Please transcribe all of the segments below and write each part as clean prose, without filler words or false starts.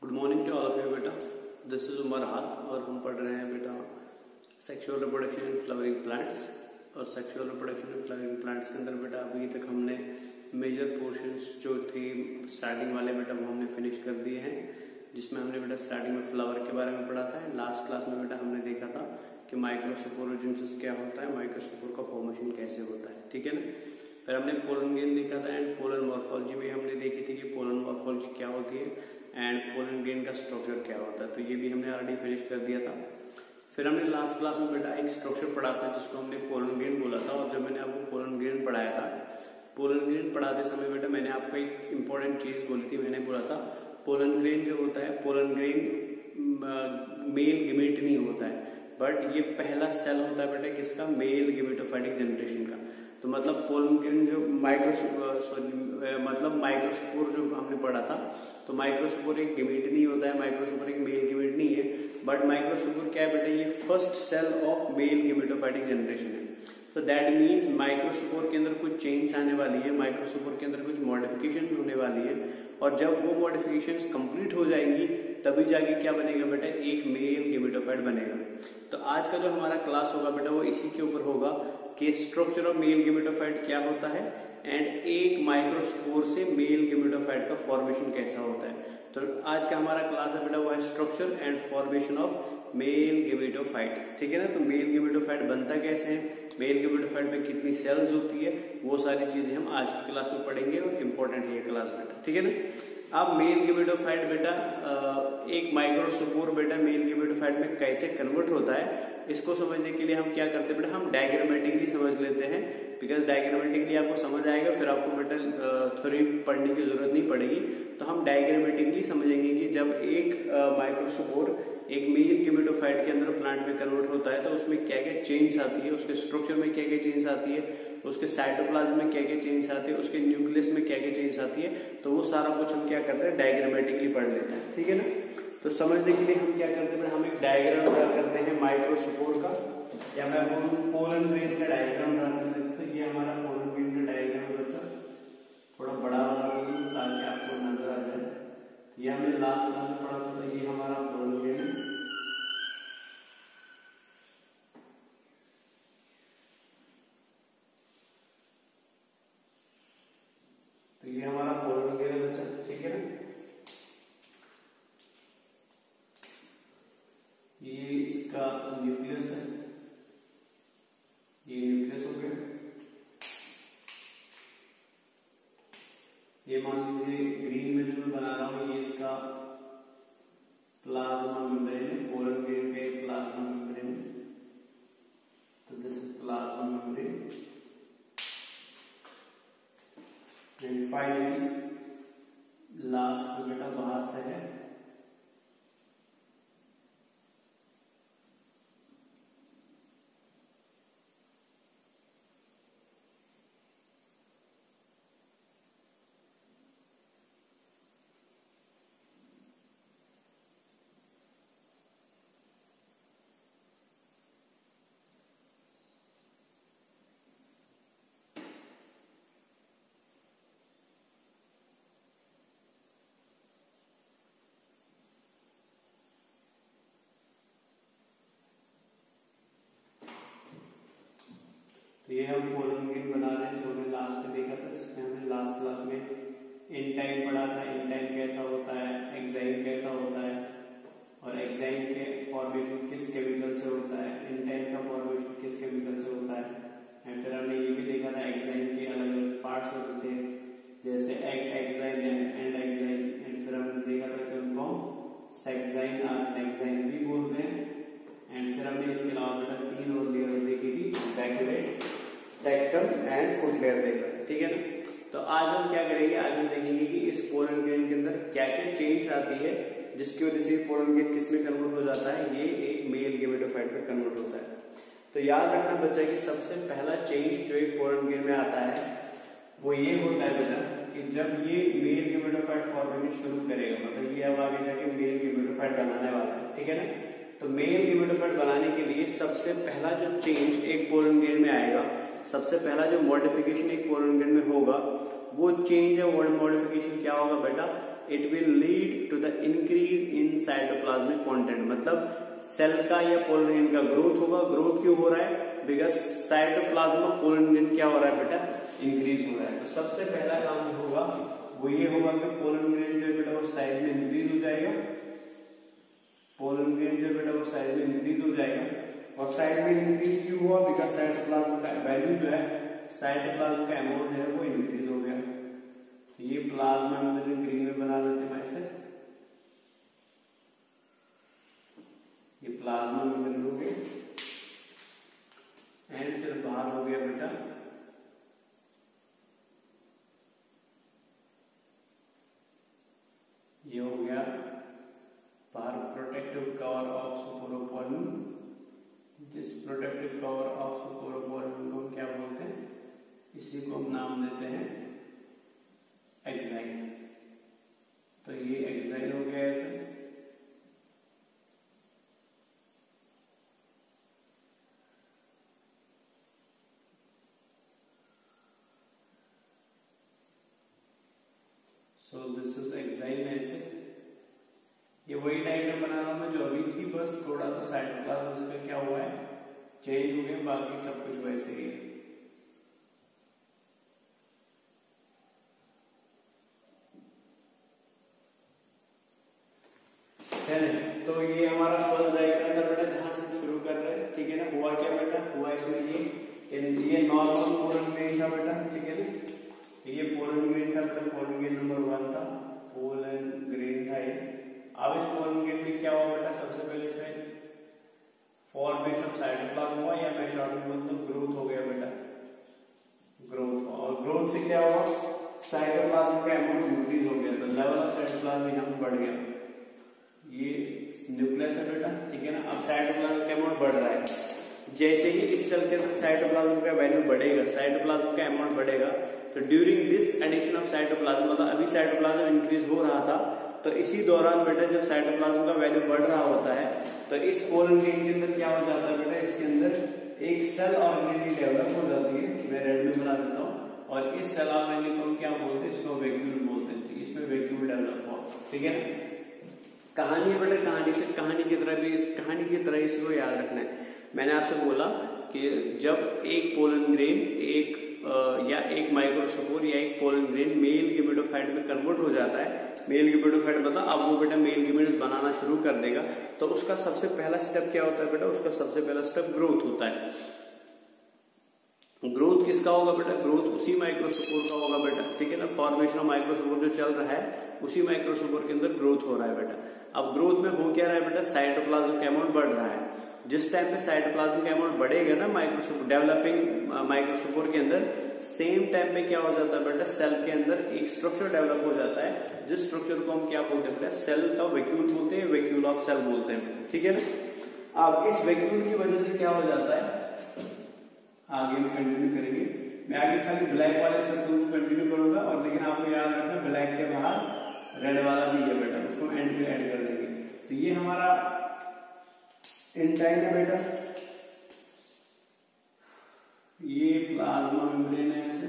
Good morning to all of you बेटा। This is Umar Hath और हम पढ़ रहे हैं बेटा sexual reproduction in flowering plants. और sexual reproduction in flowering plants के अंदर बेटा अभी तक हमने मेजर पोर्शंस जो थे स्टार्टिंग वाले बेटा वो हमने फिनिश कर दिए हैं, जिसमें हमने बेटा स्टार्टिंग में फ्लावर के बारे में पढ़ा था। लास्ट क्लास में बेटा हमने देखा था कि माइक्रोस्पोरोजेनेसिस क्या होता है, माइक्रोस्पोर का फॉर्मेशन कैसे होता है, ठीक है ना। फिर हमने पोलन ग्रेन देखा था एंड पोलन मॉर्फोलॉजी में हमने देखी थी कि पोलन मॉर्फोलॉजी क्या होती है एंड पोलन ग्रेन का स्ट्रक्चर क्या होता है, तो ये भी हमने ऑलरेडी फिनिश कर दिया था। फिर हमने लास्ट क्लास में बेटा एक स्ट्रक्चर पढ़ा था जिसको हमने पोलन ग्रेन बोला था। और जब मैंने आपको पोलन ग्रेन पढ़ाया था, पोलन ग्रेन पढ़ाते समय बेटा मैंने आपको एक इंपॉर्टेंट चीज बोली थी। मैंने बोला था पोलन ग्रेन जो होता है, पोलन ग्रेन मेल गिमेट नहीं होता है, बट ये पहला सेल होता है बेटा किसका, मेल गिमेटोफाइटिक जनरेशन का। तो मतलब पोलन ग्रेन जो माइक्रोस्पोर जो हमने पढ़ा था, तो माइक्रोस्पोर एक गिमेट नहीं होता है, माइक्रोस्पोर एक मेल गिमेट नहीं है, बट माइक्रोस्पोर क्या है बेटा, ये first cell of male gametophytic generation है। तो दैट मीन्स माइक्रोस्पोर के अंदर कुछ चेंज आने वाली है, माइक्रोस्पोर के अंदर कुछ मॉडिफिकेशंस होने वाली है, और जब वो मॉडिफिकेशंस कंप्लीट हो जाएंगी तभी जाके क्या बनेगा बेटा, एक मेल गिमेटोफाइट बनेगा। तो आज का जो हमारा क्लास होगा बेटा वो इसी के ऊपर होगा कि स्ट्रक्चर ऑफ मेल गिमेटोफाइट क्या होता है एंड एक माइक्रोस्पोर से मेल गिमेटोफाइट का फॉर्मेशन कैसा होता है। तो आज का हमारा क्लास है बेटा वो है structure and formation of male gametophyte, ठीक है ना। तो मेल गिमेटोफाइट बनता कैसे है, मेल गिमेटोफाइट में कितनी सेल्स होती है, वो सारी चीजें हम आज की क्लास में पढ़ेंगे और इम्पोर्टेंट है ये क्लास बेटा, ठीक है ना। अब मेल गिमेटोफाइट बेटा एक माइक्रोस्पोर बेटा मेल गिमेटोफाइट में कैसे कन्वर्ट होता है, इसको समझने के लिए हम क्या करते हैं बेटा, हम डायग्रामेटिकली समझ लेते हैं। बिकॉज डायग्रामेटिकली आपको समझ आएगा, फिर आपको बेटा थ्योरी पढ़ने की जरूरत नहीं पड़ेगी। तो हम डायग्रामेटिकली समझेंगे कि जब एक माइक्रोस्पोर एक मेल गिमेटोफाइट के अंदर प्लांट में कन्वर्ट होता है तो उसमें क्या क्या चेंज आती है, उसके स्ट्रक्चर में क्या क्या चेंज आती है, उसके साइटोप्लाज्म में क्या क्या चेंज आती है, उसके न्यूक्लियस में क्या क्या चेंज आती है, तो वो सारा कुछ हम क्या करते हैं डायग्रामेटिकली पढ़ लेते हैं, ठीक है ना। तो समझने के लिए हम क्या करते हैं, हम एक डायग्राम ड्रा करते हैं माइक्रोस्पोर का, या मैं बोलूं पोलन ग्रेन का डायग्राम ड्रा कर लेते हैं। तो ये हमारा पोलन ग्रेन का डायग्राम है बच्चा, थोड़ा बड़ा बना ताकि आपको नजर आ जाए। ये हमने लास्ट क्लास में पढ़ा था, तो ये हमारा पोलन ग्रेन है। तो ये हमारा पोलन ग्रेन है बच्चा, ठीक है ना। ये इसका न्यूक्लियस है, ये न्यूक्लियस हो गया। ये मान लीजिए ग्रीन में जो मैं बना रहा हूं ये इसका प्लाज्मा मेम्ब्रेन है, पोलन ग्रेन के प्लाज्मा मेम्ब्रेन। तो this is plasma membrane and finally last में बेटा बाहर से है ये हम पोलन ग्रेन बना रहे हैं जो हमने लास्ट में देखा था, जिसमें हमने लास्ट क्लास में एंजाइम पढ़ा था। एंजाइम कैसा होता है, एंजाइम कैसा होता है, और एंजाइम के फॉर्मेशन किस केमिकल से होता है, एंजाइम का फॉर्मेशन किस केमिकल से होता है। एंड फिर हमने ये भी देखा था एंजाइम के अलग अलग पार्ट्स होते थे, जैसे एंजाइम एंड एंजाइम। एंड फिर हमने देखा था कि उनको सेक्साइन और नेक्साइन भी बोलते हैं। एंड फिर हमने इसके अलावा बेटा 3 और लेयर देखी थी, बैकवेट, टेक्टम एंड फुट लेयर देखा, ठीक है ना। तो आज हम क्या करेंगे, आज हम देखेंगे कि इस पोलन ग्रेन के अंदर क्या क्या चेंज आती है जिसकी वजह से पोलन ग्रेन किस में कन्वर्ट हो जाता है, ये एक मेल गिमेटोफाइट में कन्वर्ट होता है। तो याद रखना बच्चा कि सबसे पहला चेंज जो एक पोलन ग्रेन में आता है वो ये होता है बेटा कि जब ये मेल गिमेटोफाइट फॉर्मेशन शुरू करेगा, मतलब ये अब आगे जाके मेल गिमेटोफाइट बनाने वाला है, ठीक है ना। तो मेल गिमेटोफाइट बनाने के लिए सबसे पहला जो चेंज एक पोलन ग्रेन में आएगा, सबसे पहला जो मॉडिफिकेशन एक पोलन ग्रेन में होगा, वो चेंज है, मॉडिफिकेशन क्या होगा बेटा, it will lead to the increase in cytoplasmic content, मतलब सेल का या पोलन ग्रेन का ग्रोथ होगा। ग्रोथ क्यों हो रहा है? बिकॉज साइटोप्लाज्म में पोलन ग्रेन क्या हो रहा है बेटा? इंक्रीज हो रहा है। तो सबसे पहला काम जो होगा वो ये होगा कि पोलन ग्रेन जो है बेटा वो साइज में इंक्रीज हो जाएगा। पोलन ग्रेन जो है बेटा वो साइज में इंक्रीज हो जाएगा। और साइज में इंक्रीज क्यों हुआ? बिकॉज साइटोप्लाज्म का वैल्यू जो है, साइटोप्लाज्म का अमाउंट जो है वो इंक्रीज हो गया। तो ये प्लाज्मा मेम्ब्रेन ग्रीन में बना देते हैं ऐसे, ये प्लाज्मा मेम्ब्रेन हो गया। एंड फिर बाहर हो गया बेटा ये हो गया बाहर प्रोटेक्टिव कवर ऑफ सुपोरोपोलिन। जिस प्रोटेक्टिव कवर ऑफ सुपोरोपोलिन को क्या बोलते हैं? इसी को हम नाम देते हैं एक्साइल। तो ये एक्साइल हो गया ऐसे। सो दिस इज एक्साइल ऐसे। ये वही डायग्राम बना रहा हूं मैं जो अभी थी, बस थोड़ा सा साइटोप्लाज्म उसका क्या हुआ है, चेंज हो गया, बाकी सब कुछ वैसे ही है। तो ये हमारा फर्स्ट डायग्राम था बेटा जहां से हम शुरू कर रहे हैं, ठीक है ना। हुआ क्या बेटा? हुआ इसमें ये नॉर्मल पोलन ग्रेन था बेटा, ठीक है ना। ये पोलन ग्रेन था बेटा, पोलन ग्रेन नंबर 1 था, पोलन ग्रेन था ये। अब इस पोलन ग्रेन में क्या हुआ बेटा? सबसे पहले इसमें फॉर्मेशन ऑफ साइटोप्लाज्म हुआ, या मैं शॉर्ट में मतलब ग्रोथ हो गया बेटा, ग्रोथ। और ग्रोथ से क्या हुआ? साइटोप्लाज्म का अमाउंट इंक्रीज हो गया, तो लेवल ऑफ साइटोप्लाज्म यहाँ पर बढ़ गया। ये न्यूक्लियस है बेटा, ठीक है ना। अब साइटोप्लाज्म का अमाउंट बढ़ रहा है। जैसे ही इस सेल के अंदर साइटोप्लाज्म का वैल्यू बढ़ेगा, साइटोप्लाज्म का अमाउंट बढ़ेगा, तो during this addition of cytoplasm, मतलब अभी साइटोप्लाज्म इंक्रीज हो रहा था, तो इसी दौरान बेटा जब साइटोप्लाज्म का वैल्यू बढ़ रहा होता है, तो इस पोलन ग्रेन के अंदर क्या हो जाता है बेटा? इसके अंदर एक सेल ऑर्गेनेली डेवलप हो जाती है। मैं रेड में बना देता हूँ। और इस सेल ऑर्गेनेली को हम क्या बोलते हैं? इसको वैक्यूल बोलते हैं। तो इसमें वैक्यूल डेवलप हुआ, ठीक है ना। कहानी बेटा कहानी की तरह इसको याद रखना है। मैंने आपसे बोला कि जब एक पोलन ग्रेन या एक माइक्रोस्पोर या एक पोलन ग्रेन मेल गेमेटोफाइट में कन्वर्ट हो जाता है, मेल गेमेटोफाइट मतलब अब वो बेटा मेल गेमेट्स बनाना शुरू कर देगा, तो उसका सबसे पहला स्टेप क्या होता है बेटा? उसका सबसे पहला स्टेप ग्रोथ होता है। ग्रोथ किसका होगा बेटा? ग्रोथ उसी माइक्रोस्पोर का होगा बेटा, ठीक है ना। फॉर्मेशन ऑफ माइक्रोस्पोर जो चल रहा है उसी माइक्रोस्पोर के अंदर ग्रोथ हो रहा है बेटा। अब ग्रोथ में हो क्या रहा है बेटा? साइटोप्लाज्म का अमाउंट बढ़ रहा है। जिस टाइम पे साइटोप्लाज्म का अमाउंट बढ़ेगा ना माइक्रोस्पोर डेवलपिंग माइक्रोस्पोर के अंदर, सेम टाइम पे क्या हो जाता है बेटा? सेल के अंदर एक स्ट्रक्चर डेवलप हो जाता है, जिस स्ट्रक्चर को हम क्या बोलते हैं बेटा? सेल का वैक्यूल बोलते हैं, वैक्यूल ऑफ सेल बोलते हैं, ठीक है ना। अब इस वैक्यूल की वजह से क्या हो जाता है, आगे हम कंटिन्यू करेंगे। मैं आगे खाली ब्लैक वाले सर्कल को कंटिन्यू करूंगा, और लेकिन आपको याद रखना ब्लैक के बाहर रेड वाला भी है बेटा, उसको एंड पे ऐड कर देंगे। तो ये हमारा इंटाइन है बेटा, ये प्लाज्मा मेम्ब्रेन है ऐसे,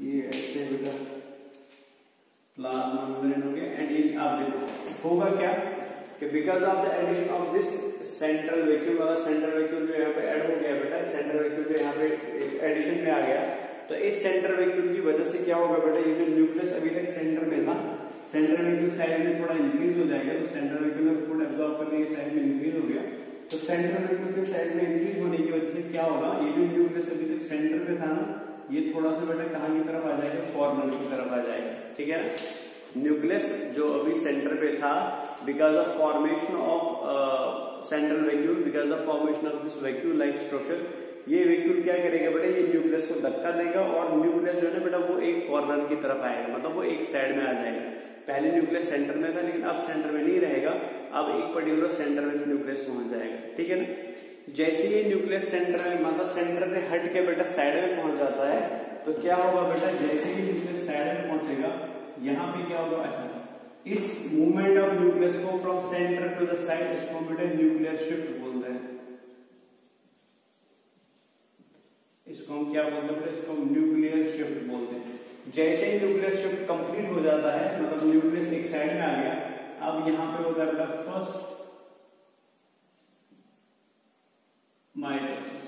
ये ऐसे बेटा प्लाज्मा मेम्ब्रेन हो गया। एंड ये आप देखो होगा क्या कि because of the addition of this central vacuole वाला, सेंट्रल वैक्यूल जो यहाँ पे ऐड हो गया बेटा, सेंट्रल वैक्यूल जो यहाँ पे एडिशन में आ गया, तो इस सेंट्रल वैक्यूल की वजह से क्या होगा बेटा? ये जो न्यूक्लियस अभी तक सेंटर में था, सेंट्रल वैक्यूल साइज में थोड़ा इंक्रीज हो जाएगा। तो सेंट्रल वैक्यूल में फूड एब्जॉर्ब करने के साइज में इंक्रीज हो गया, तो सेंट्रल वैक्यूल के साइज में इंक्रीज होने की वजह से क्या होगा? ये जो न्यूक्लियस अभी तक सेंटर पे था ना, ये थोड़ा सा बेटा कहाँ की तरफ आ जाएगा? कॉर्नर की तरफ आ जाएगा, ठीक है ना। न्यूक्लियस जो अभी सेंटर पे था, because of formation of central vacuole, because of formation of this vacuole like structure, ये वैक्यूल क्या करेगा बेटा? ये न्यूक्लियस को धक्का देगा, और न्यूक्लियस जो है ना बेटा वो एक कॉर्नर की तरफ आएगा, मतलब वो एक साइड में आ जाएगा। पहले न्यूक्लियस सेंटर में था, लेकिन अब सेंटर में नहीं रहेगा, अब एक पर्टिकुलर सेंटर में न्यूक्लियस पहुंच जाएगा, ठीक है ना। जैसे ही न्यूक्लियस सेंटर में, मतलब सेंटर से हट के बेटा साइड में पहुंच जाता है, तो क्या होगा बेटा? जैसे ही न्यूक्लियस साइड में पहुंचेगा, यहाँ पे क्या होगा? ऐसा इस मूवमेंट ऑफ न्यूक्लियस को from centre to the side, इसको बेटा न्यूक्लियर शिफ्ट बोलते हैं। इसको हम क्या बोलते हैं, इसको न्यूक्लियर शिफ्ट बोलते हैं। जैसे ही न्यूक्लियर शिफ्ट कंप्लीट हो जाता है, मतलब न्यूक्लियस एक साइड में आ गया, अब यहाँ पे होता है बेटा फर्स्ट माइटोसिस,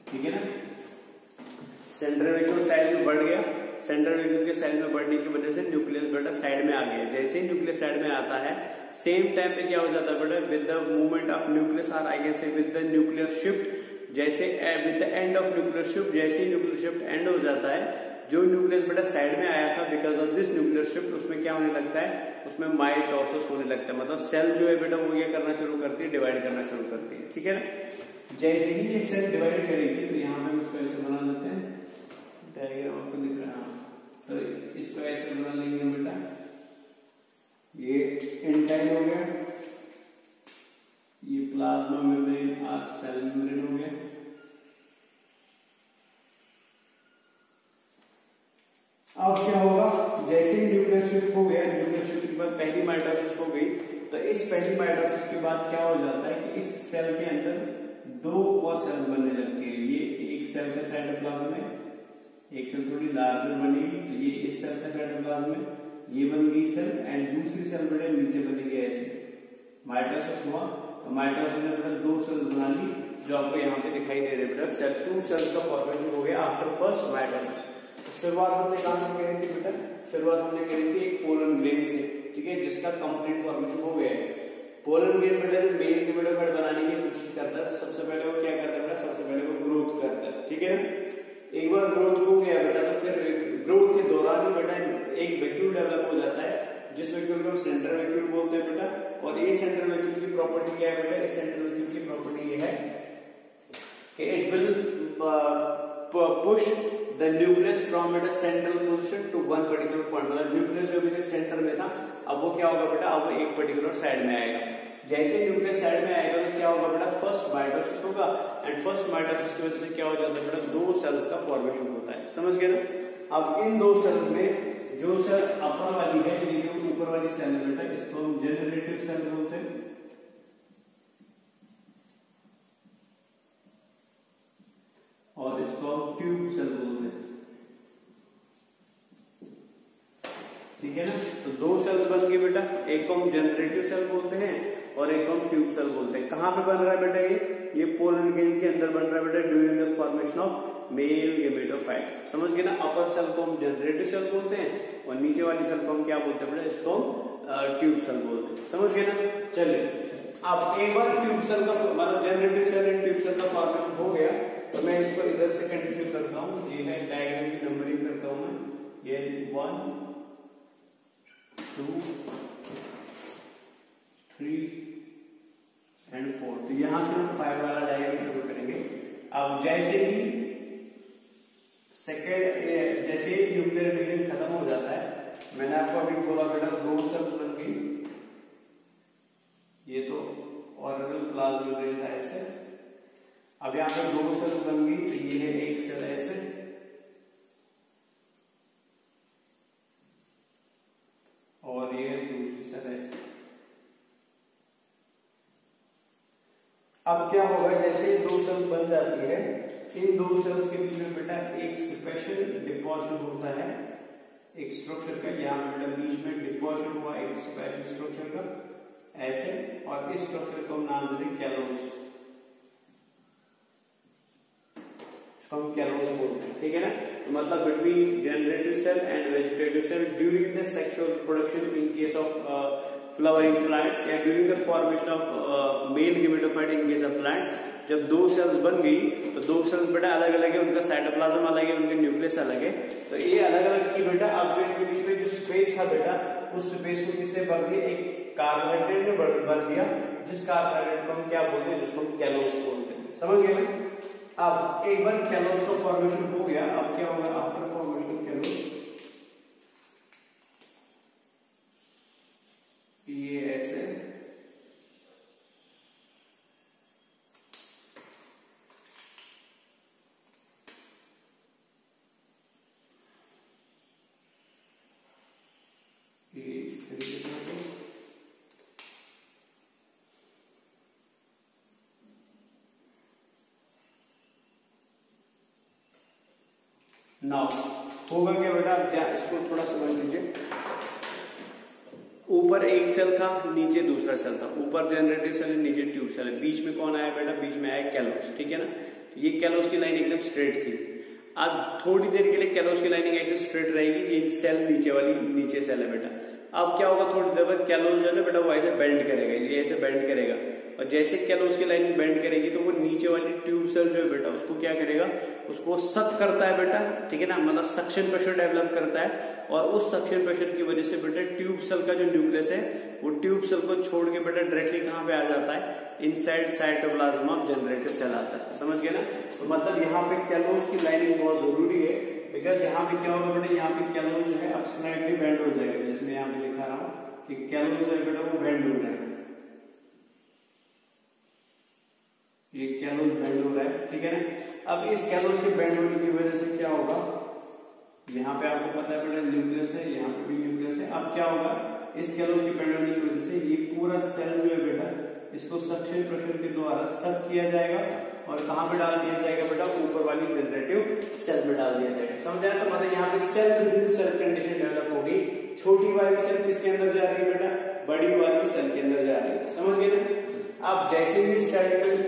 ठीक है ना। सेंट्रल वैक्यूल साइड में बढ़ गया, सेंट्रल वैक्यूल के साइड में बढ़ने की वजह से न्यूक्लियस बेटा साइड में आ गया। जैसे ही न्यूक्लियस साइड में आता है, सेम टाइम पे क्या हो जाता है बेटा, with the movement of nucleus, और I can say with the nuclear shift, जैसे with the end of nuclear shift, जैसे ही न्यूक्लियर शिफ्ट एंड हो जाता है, जो न्यूक्लियस बेटा साइड में आया था because of this nuclear shift, उसमें क्या होने लगता है, उसमें माइटोसिस होने लगता है। मतलब सेल जो है बेटा वो क्या करना शुरू करती है, डिवाइड करना शुरू करती है, ठीक है ना। जैसे ही ये सेल डिवाइड करेगी, तो यहाँ पे इसको ऐसे बना लेते हैं, डायग्राम आपको दिख रहा है, तो इसको ऐसे बना लेंगे बेटा, ये इंटाइन हो गया, ये प्लाज्मा मेम्ब्रेन और सेल मेम्ब्रेन हो गया। अब क्या होगा, जैसे ही न्यूक्लियर शिफ्ट हो गया, न्यूक्लियर शिफ्ट के बाद पहली माइटोसिस हो गई, तो इस पहली माइटोसिस के बाद क्या हो जाता है कि इस सेल के अंदर दो और सेल बनने लगती है। ये एक सेल का साइटोप्लाज्म है, एक सेल थोड़ी लार्जर बनेगी, तो ये इस सेल का साइटोप्लाज्म है, ये बन गई सेल, एंड दूसरी सेल बेटा नीचे बनेगी ऐसे। माइटोसिस हुआ, तो माइटोसिस ने बेटा दो सेल बना ली, जो आपको यहाँ पे दिखाई दे रहे बेटा, सेल टू सेल्स का फॉर्मेशन हो गया आफ्टर फर्स्ट माइटोसिस। शुरुआत हमने कहां से करी थी बेटा, शुरुआत हमने करी थी एक पोलन ग्रेन से, ठीक है, जिसका कंप्लीट फॉर्मेशन हो गया है। पोलन ग्रेन बेटा मेल गेमेटोफाइट बनाने की कोशिश करता है, सबसे पहले वो क्या करता है बेटा, सबसे पहले वो ग्रोथ करता है, ठीक है। एक बार ग्रोथ हो गया बेटा, तो फिर ग्रोथ के दौरान ही बेटा एक वैक्यूल डेवलप हो जाता है, जिस वैक्यूल को हम सेंट्रल वैक्यूल बोलते हैं बेटा। और ये सेंट्रल वैक्यूल की प्रॉपर्टी क्या है बेटा, इस सेंट्रल वैक्यूल की प्रॉपर्टी ये है कि it will push the nucleus from बेटा central position to one particular point. मतलब न्यूक्लियस जो अभी तक सेंटर में था, अब वो क्या होगा बेटा, अब वो एक पर्टिकुलर साइड में आएगा। जैसे न्यूक्लियस साइड में आएगा तो क्या होगा बेटा, फर्स्ट माइटोसिस होगा, एंड फर्स्ट माइटोसिस की वजह से क्या हो जाता है बेटा, दो सेल्स का फॉर्मेशन होता है, समझ गए ना। अब इन दो सेल्स में जो सेल अपर वाली है, ये जो ऊपर वाली सेल है बेटा, इसको हम जेनरेटिव सेल बोलते हैं, और इसको हम ट्यूब सेल बोलते हैं, ठीक है ना। तो दो सेल्स बन गए बेटा, एक को हम जनरेटिव सेल बोलते हैं और एक को हम ट्यूब सेल बोलते हैं। कहां पे बन रहा है बेटा, ये पोलन ग्रेन के अंदर बन रहा है बेटा, during the formation of male gametophyte, समझ गए ना। अपर सेल को हम जनरेटिव सेल बोलते हैं और नीचे वाली सेल को हम क्या बोलते हैं बेटा, इसको हम ट्यूब सेल बोलते हैं, समझ गए ना। चलिए, अब एक बार ट्यूब सेल का मतलब generative cell and tube cell का फॉर्मेशन हो गया, तो मैं इसको इधर से कंटिन्यू करता हूँ। ये है डायग्राम की नंबरिंग करता हूँ मैं, ये 1 2 3 एंड 4। तो यहां से हम 5 वाला डायग्राम शुरू करेंगे। अब जैसे ही जैसे ही न्यूक्लियर डिवीजन खत्म हो जाता है, मैंने आपको अभी बोला बेटा दो सेल्स बन गई, ये तो ऑर्बिटल प्लाज्मा मेम्ब्रेन था ऐसे। अब यहाँ पे दो सेल्स बन गई, तो ये है एक सेल ऐसे, और ये दूसरी सेल ऐसे। अब क्या होगा, जैसे दो सेल्स बन जाती है, इन दो सेल्स के बीच में बेटा एक स्पेशल डिपोजिशन होता है, एक स्ट्रक्चर का। यहाँ बेटा बीच में डिपोजिशन हुआ एक स्पेशल स्ट्रक्चर का ऐसे, और इस स्ट्रक्चर को हम नाम देते हैं कैलोस, इसको हम कैलोस बोलते हैं, ठीक है ना। मतलब between generative cell and vegetative cell during the sexual production in case of flowering plants, या during the formation of male gametophyte in case of plants. जब दो सेल्स बन गई, तो दो सेल्स बेटा अलग अलग है, उनका साइटोप्लाज्म अलग है, उनके न्यूक्लियस अलग है, तो ये अलग अलग की बेटा। अब जो इनके बीच में जो स्पेस था बेटा, उस स्पेस को किसने भर दिया, एक कार्बोहाइड्रेट ने भर दिया, जिस कार्बोहाइड्रेट को हम क्या बोलते हैं, जिसको हम कैलोस बोलते हैं, समझ गए ना। अब एक बार कैलोस का फॉर्मेशन हो गया, अब क्या होगा, आफ्टर फॉर्मेशन कैलोस, ये ऐसे, इस तरीके से, नाउ होगा क्या बेटा, इसको थोड़ा समझ लीजिए। ऊपर एक सेल था, नीचे दूसरा सेल था, ऊपर जनरेटिव सेल है, नीचे ट्यूब सेल है, बीच में कौन आया बेटा, बीच में आया कैलोस, ठीक है ना। ये कैलोस की लाइन एकदम स्ट्रेट थी। अब थोड़ी देर के लिए कैलोस की लाइनिंग ऐसे स्ट्रेट रहेगी, ये सेल नीचे वाली नीचे सेल है बेटा। अब क्या होगा, थोड़ी देर बाद कैलोस जो है बेटा वो ऐसे बेंड करेगा, ये ऐसे बेंड करेगा, और जैसे कैलोस की लाइनिंग बेंड करेगी तो वो नीचे वाली ट्यूब सेल जो है बेटा उसको क्या करेगा, उसको सक करता है बेटा, ठीक है ना, मतलब सक्शन प्रेशर डेवलप करता है, और उस सक्शन प्रेशर की वजह से बेटा ट्यूब सेल का जो न्यूक्लियस है वो ट्यूब सेल को छोड़ के बेटा डायरेक्टली कहां पे आ जाता है, inside cytoplasm of generative cell आता है। समझ गए ना। तो मतलब यहाँ पे कैलोस की लाइनिंग बहुत जरूरी है, बिकॉज यहाँ पे क्या होगा बेटा, यहाँ पे कैलोस जो है अब स्लाइडली बेंड हो जाएगा, जैसे मैं यहाँ पे दिखा रहा हूँ कि कैलोस जो है बेटा वो बेंड हो जाएगा, ये कैलोस बेंड हो रहा है, ठीक है ना। अब इस कैलोस के बेंड होने की वजह से क्या होगा, यहाँ पे आपको पता है बेटा न्यूक्लियस है, यहाँ पे भी न्यूक्लियस है। अब क्या होगा, इस कैलोस के बेंड होने की वजह से ये पूरा सेल जो है बेटा इसको सक्शन प्रेशर के द्वारा सक किया जाएगा, और कहां पे डाल दिया जाएगा बेटा, ऊपर वाली जनरेटिव सेल में डाल दिया जाएगा। समझ आया। तो मतलब यहाँ पे cell within cell condition develop होगी, छोटी वाली सेल किसके अंदर जा रही है बेटा, बड़ी वाली सेल के अंदर जा रही है। समझ गए ना। अब जैसे ही cell with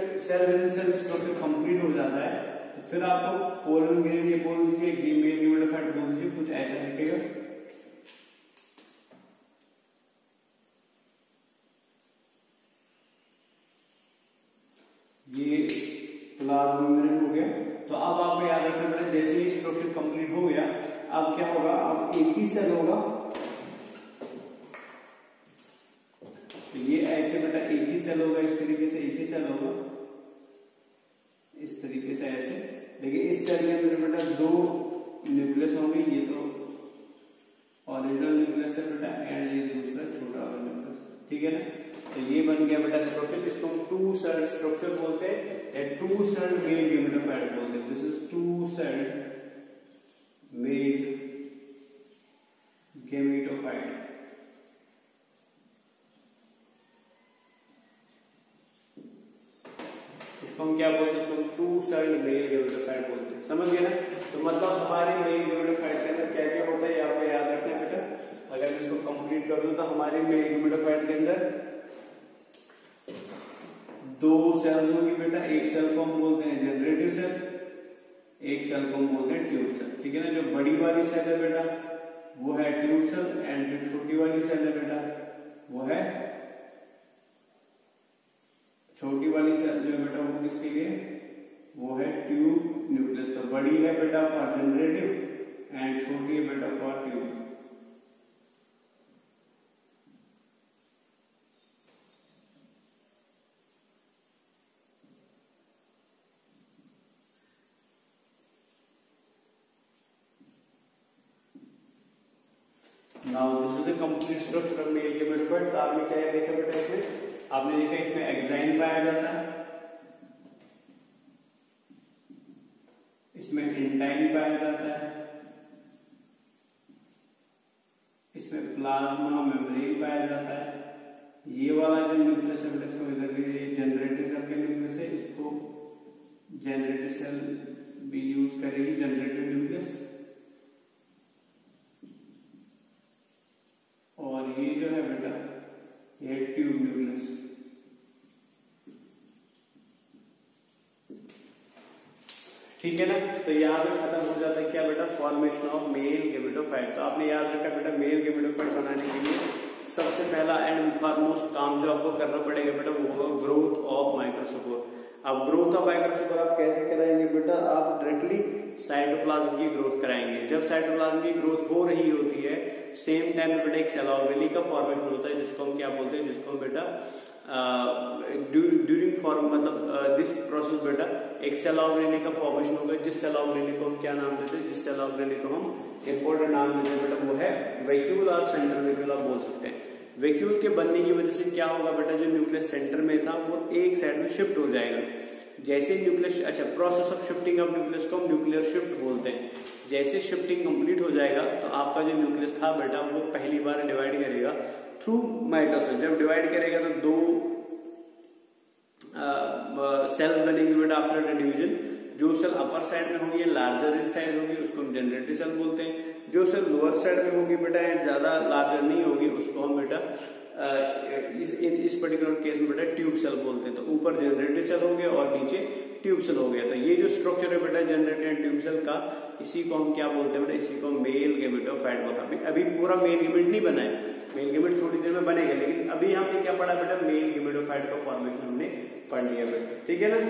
in cell structure complete हो जाता है तो फिर आपको पोलन ग्रेन ये बोल दीजिए, मेल गिमेटोफाइट बोल दीजिए, कुछ ऐसा दिखेगा। ये प्लाज्मा मेम्ब्रेन हो गया। तो अब आपको याद रखना पड़ेगा, जैसे ही स्ट्रक्चर कंप्लीट हो गया अब क्या होगा, अब एक ही सेल होगा, तो ये ऐसे बेटा एक ही सेल होगा, इस तरीके से एक ही सेल होगा, इस तरीके से ऐसे। लेकिन इस सेल के अंदर बेटा दो न्यूक्लियस होंगे, ये तो ओरिजिनल न्यूक्लियस है बेटा, एंड ये दूसरा छोटा वाला न्यूक्लियस, ठीक है ना। तो ये बन गया बेटा स्ट्रक्चर, इसको हम टू सेल स्ट्रक्चर बोलते हैं, या टू सेल मेल गिमेटोफाइट बोलते हैं। This is two cell male gametophyte. इसको हम क्या बोलते हैं, इसको टू सेल मेल गिमेटोफाइट बोलते हैं। समझ गए ना। तो मतलब हमारे मेल गिमेटोफाइट के अंदर क्या क्या होता है, ये आपको याद रखना है बेटा। अगर मैं इसको कंप्लीट कर दूं तो हमारे मेल गिमेटोफाइट के अंदर दो सेल्स होगी बेटा, एक सेल को हम बोलते हैं जनरेटिव सेल, एक सेल को हम बोलते हैं ट्यूब सेल, ठीक है ना। जो बड़ी वाली सेल है बेटा वो है ट्यूब सेल, एंड जो छोटी वाली सेल है बेटा वो है, छोटी वाली सेल जो है बेटा वो किसके लिए, वो है ट्यूब न्यूक्लियस। तो बड़ी है बेटा फॉर जनरेटिव एंड छोटी है बेटा for tube. Now this is the complete structure of male gametophyte. तो आपने क्या देखा बेटा, इसमें आपने देखा इसमें एक्साइन पाया जाता है, इसमें इंटाइन पाया जाता है, इसमें प्लाज्मा मेम्ब्रेन पाया जाता है। ये वाला जो न्यूक्लियस है इसको इधर भी जनरेटिव सेल के न्यूक्लियस है, इसको जनरेटिव सेल भी यूज करेगी, जनरेटिव न्यूक्लियस। और ये जो है बेटा ये ट्यूब न्यूक्लियस। ठीक है ना। तो यहाँ पे खत्म हो जाता है क्या बेटा, फॉर्मेशन ऑफ मेल गिमेटोफाइट। तो आपने याद रखा बेटा, मेल गिमेटोफाइट बनाने के लिए सबसे पहला एंड फॉरमोस्ट काम जो आपको करना पड़ेगा बेटा वो होगा ग्रोथ ऑफ माइक्रोस्पोर। अब ग्रोथ ऑफ माइक्रोस्पोर आप कैसे कराएंगे बेटा, आप डायरेक्टली साइटोप्लाज्म की ग्रोथ कराएंगे। जब साइटोप्लाज्म की ग्रोथ हो रही होती है सेम टाइम में बेटा एक सेल ऑर्गेनेली का फॉर्मेशन होता है, जिसको हम क्या बोलते हैं, जिसको हम बेटा ड्यूरिंग फॉर्म मतलब दिस प्रोसेस बेटा एक सेल ऑर्गेनेली का फॉर्मेशन होगा, जिस सेल ऑर्गेनेली को हम क्या नाम देते हैं, जिस सेल ऑर्गेनेली को हम इंपॉर्टेंट नाम देते हैं बेटा वो है वैक्यूल और सेंट्रल वैक्यूल आप बोल सकते हैं। वैक्यूल के बनने की वजह से क्या होगा बेटा, जो न्यूक्लियस सेंटर में था वो एक साइड में शिफ्ट हो जाएगा। जैसे न्यूक्लियस, अच्छा process of shifting of nucleus को हम न्यूक्लियर शिफ्ट बोलते हैं। जैसे शिफ्टिंग कंप्लीट हो जाएगा तो आपका जो न्यूक्लियस था बेटा वो पहली बार डिवाइड करेगा थ्रू माइटोसिस। जब डिवाइड करेगा तो दो सेल्स बनेंगे बेटा आफ्टर द डिवीजन। जो सेल अपर साइड में होगी लार्जर इन साइज होगी उसको हम जनरेटरी सेल बोलते हैं, जो सेल लोअर साइड में होगी बेटा एंड ज्यादा लार्जर नहीं होगी उसको हम बेटा इस पर्टिकुलर केस में बेटा ट्यूब सेल बोलते हैं। तो ऊपर जनरेटरी सेल हो गया और नीचे ट्यूब सेल हो गया। तो ये जो स्ट्रक्चर है बेटा जनरेटरी एंड ट्यूब सेल का, इसी को हम क्या बोलते हैं बेटा, इसी को मेल गेमेटोफाइट बोलते हैं। अभी पूरा मेल गेमेट नहीं बना है, मेल गेमेट थोड़ी देर में बनेगा, लेकिन अभी हमने क्या पढ़ा बेटा, मेल गेमेटोफाइट का फॉर्मेशन हमने पढ़ लिया बेटा, ठीक है ना।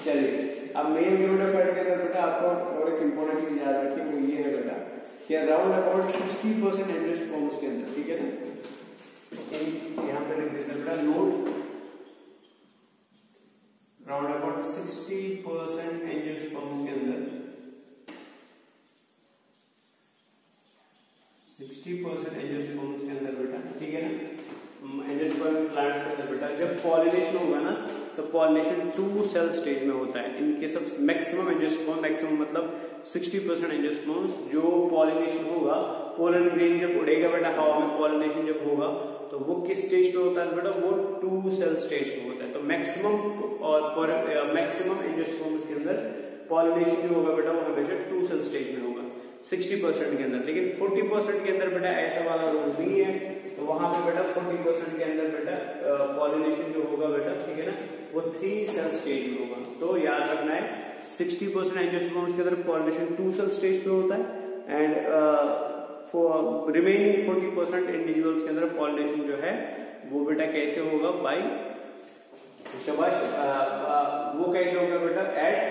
चलिए अब मेल गेमेटोफाइट के अंदर बेटा आपको और एक इंपॉर्टेंट चीज याद रखनी, वो ये है बेटा कि अराउंड अबाउट 60% एंजियोस्पर्म्स के अंदर, ठीक है ना, यहाँ पे लिख देते हैं बेटा नोट, अराउंड अबाउट 60% एंजियोस्पर्म्स के अंदर, 60% एंजियोस्पर्म्स के अंदर बेटा, ठीक है ना, एंजियोस्पर्म प्लांट्स के अंदर बेटा जब पॉलिनेशन होगा ना तो पॉलिनेशन 2 सेल स्टेज में होता है। इनके सब मैक्सिमम एंजियोस्पर्म, मैक्सिमम मतलब 60% एंजियोस्पर्म्स जो पॉलिनेशन होगा, पोलन ग्रेन जब उड़ेगा बेटा हवा में, पॉलिनेशन जब होगा तो वो किस स्टेज पे होता है बेटा, वो 2 सेल स्टेज पे होता है। तो मैक्सिमम और मैक्सिमम एंजियोस्पर्म्स के अंदर पॉलिनेशन जो होगा बेटा वो हमेशा 2 सेल स्टेज में होगा 60% के अंदर। लेकिन 40% के अंदर बेटा ऐसा वाला रूल नहीं है, तो वहां पे बेटा 40% के अंदर बेटा पॉलिनेशन जो होगा बेटा, ठीक है ना, वो 3 सेल स्टेज में होगा। तो याद रखना है 60% एंजियोस्पर्म्स के अंदर पॉलिनेशन 2 सेल स्टेज पे होता है एंड रिमेनिंग 40% इंडिविजुअल्स के अंदर पॉलिनेशन जो है वो बेटा कैसे होगा, बाय शाबाश, वो कैसे होगा बेटा एट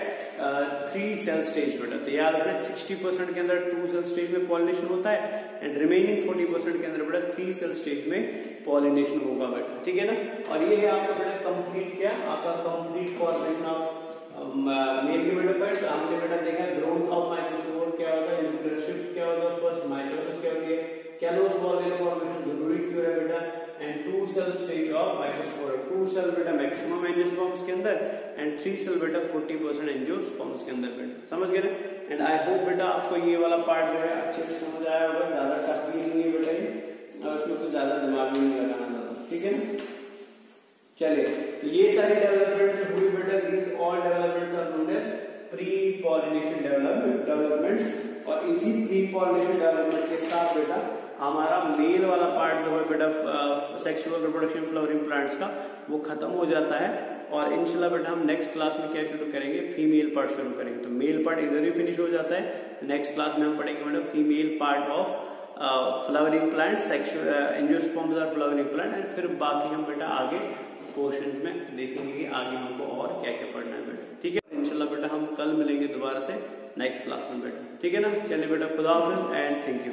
3 सेल स्टेज बेटा। तो याद रखना 60% के अंदर 2 सेल स्टेज में पॉलिनेशन होता है एंड रिमेनिंग 40% के अंदर बेटा 3 सेल स्टेज में पॉलिनेशन होगा बेटा, ठीक है ना। और ये है आपका बेटा कंप्लीट क्या, आपका complete formation of male gametophyte. हमने बेटा देखा ग्रोथ ऑफ माइक्रोस्पोर क्या होता है, न्यूक्लियर शिफ्ट क्या होता है, फर्स्ट माइटोसिस क्या होती है, कैलोस बॉल फॉर्मेशन जरूरी क्यों है बेटा, and 2 cell stage of microspore, 2 cell बेटा मैक्सिमम एंजियोस्पर्म्स के अंदर एंड 3 सेल बेटा 40% एंजियोस्पर्म्स के अंदर बेटा, समझ गए ना। एंड आई होप बेटा आपको ये वाला पार्ट जो है अच्छे से समझ आया होगा, ज्यादा टफ भी नहीं है बेटा ये, और उसमें कुछ ज्यादा दिमाग भी नहीं लगाना होगा, ठीक है ना। चलिए ये सारी डेवलपमेंट जो हुई बेटा, these all developments are known as pre pollination development. और इसी प्री पॉलिनेशन डेवलपमेंट के साथ बेटा हमारा मेल वाला पार्ट जो है बेटा सेक्सुअल रिप्रोडक्शन फ्लावरिंग प्लांट्स का, वो खत्म हो जाता है। और इंशाल्लाह बेटा हम नेक्स्ट क्लास में क्या शुरू करेंगे, फीमेल पार्ट शुरू करेंगे। तो मेल पार्ट इधर ही फिनिश हो जाता है, नेक्स्ट क्लास में हम पढ़ेंगे बेटा female part of flowering plant, sexual angiosperms और फ्लावरिंग प्लांट, एंड फिर बाकी हम बेटा आगे पोर्शन में देखेंगे कि आगे हमको और क्या क्या पढ़ना है बेटा, ठीक है। इंशाल्लाह बेटा हम कल मिलेंगे दोबारा से नेक्स्ट क्लास में बेटा, ठीक है ना। चलिए बेटा खुदा हाफिज एंड थैंक यू।